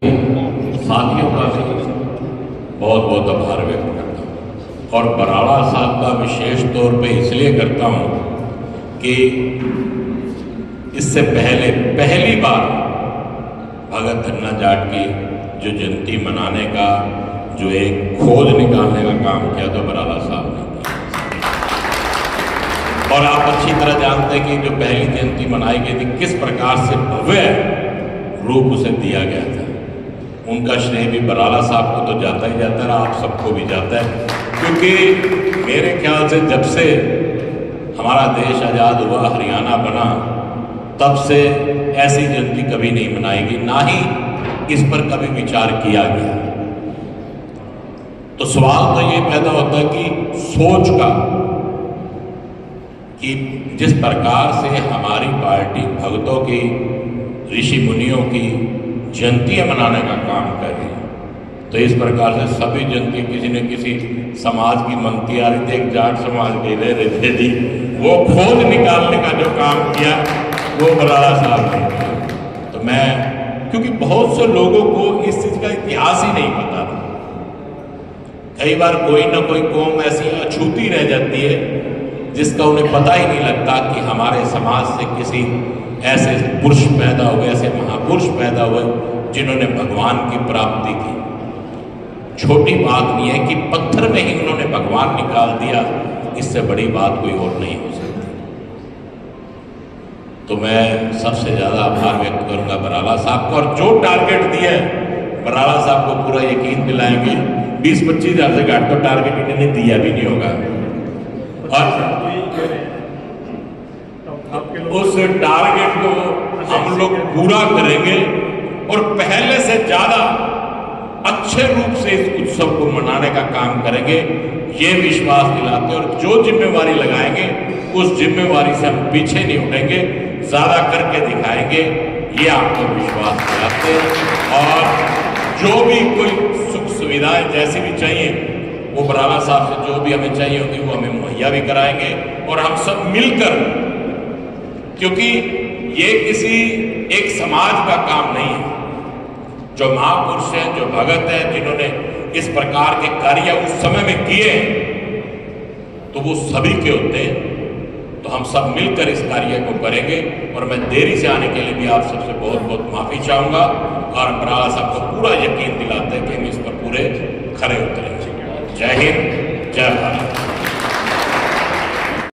साथियों का भी बहुत बहुत आभार व्यक्त करता हूँ और बराड़ा साहब का विशेष तौर पे इसलिए करता हूँ कि इससे पहली बार भगत धन्ना जाट की जो जयंती मनाने का जो एक खोज निकालने का काम किया तो बराड़ा साहब ने किया। और आप अच्छी तरह जानते हैं कि जो पहली जयंती मनाई गई थी किस प्रकार से भव्य रूप उसे दिया गया था। उनका श्रेय भी बराड़ा साहब को तो जाता ही जाता है, आप सबको भी जाता है, क्योंकि मेरे ख्याल से जब से हमारा देश आज़ाद हुआ, हरियाणा बना, तब से ऐसी जयंती कभी नहीं मनाई गई, ना ही इस पर कभी विचार किया गया। तो सवाल तो ये पैदा होता है कि सोच का, कि जिस प्रकार से हमारी पार्टी भक्तों की, ऋषि मुनियों की जयंतियां मनाने का काम कर रही है, तो इस प्रकार से सभी जयंती किसी न किसी समाज की मनती आ रही थी। एक जाट समाज के ले रहे थे जी, वो खोज निकालने का जो काम किया वो बराड़ा साहब ने किया। तो मैं, क्योंकि बहुत से लोगों को इस चीज का इतिहास ही नहीं पता था। कई बार कोई ना कोई कौम ऐसी अछूती रह जाती है जिसका उन्हें पता ही नहीं लगता कि हमारे समाज से किसी ऐसे पुरुष पैदा हुए, ऐसे महापुरुष पैदा हुए जिन्होंने भगवान की प्राप्ति की। छोटी बात नहीं है कि पत्थर में ही उन्होंने भगवान निकाल दिया, इससे बड़ी बात कोई और नहीं हो सकती। तो मैं सबसे ज्यादा आभार व्यक्त करूंगा बराड़ा साहब को, और जो टारगेट दिया है बराड़ा साहब को पूरा यकीन दिलाएंगे 20-25 हज़ार से घाट को टारगेट इन्होंने दिया भी नहीं होगा, और उस टारगेट को हम लोग पूरा करेंगे और पहले से ज्यादा अच्छे रूप से इस उत्सव को मनाने का काम करेंगे, ये विश्वास दिलाते। और जो जिम्मेवारी लगाएंगे उस जिम्मेवारी से हम पीछे नहीं उठेंगे, ज्यादा करके दिखाएंगे, ये आपको विश्वास दिलाते। और जो भी कोई सुख सुविधाएं जैसी भी चाहिए वो बराड़ा साहब से जो भी हमें चाहिए होगी वो हमें मुहैया भी कराएंगे, और हम सब मिलकर, क्योंकि ये किसी एक समाज का काम नहीं है। जो महापुरुष हैं, जो भगत हैं, जिन्होंने इस प्रकार के कार्य उस समय में किए तो वो सभी के होते हैं। तो हम सब मिलकर इस कार्य को करेंगे, और मैं देरी से आने के लिए भी आप सबसे बहुत बहुत माफी चाहूंगा, और बराड़ा साहब को पूरा यकीन दिलाते हैं कि हम इस पर पूरे खरे उतरेंगे। जय हिंद, जय भारत।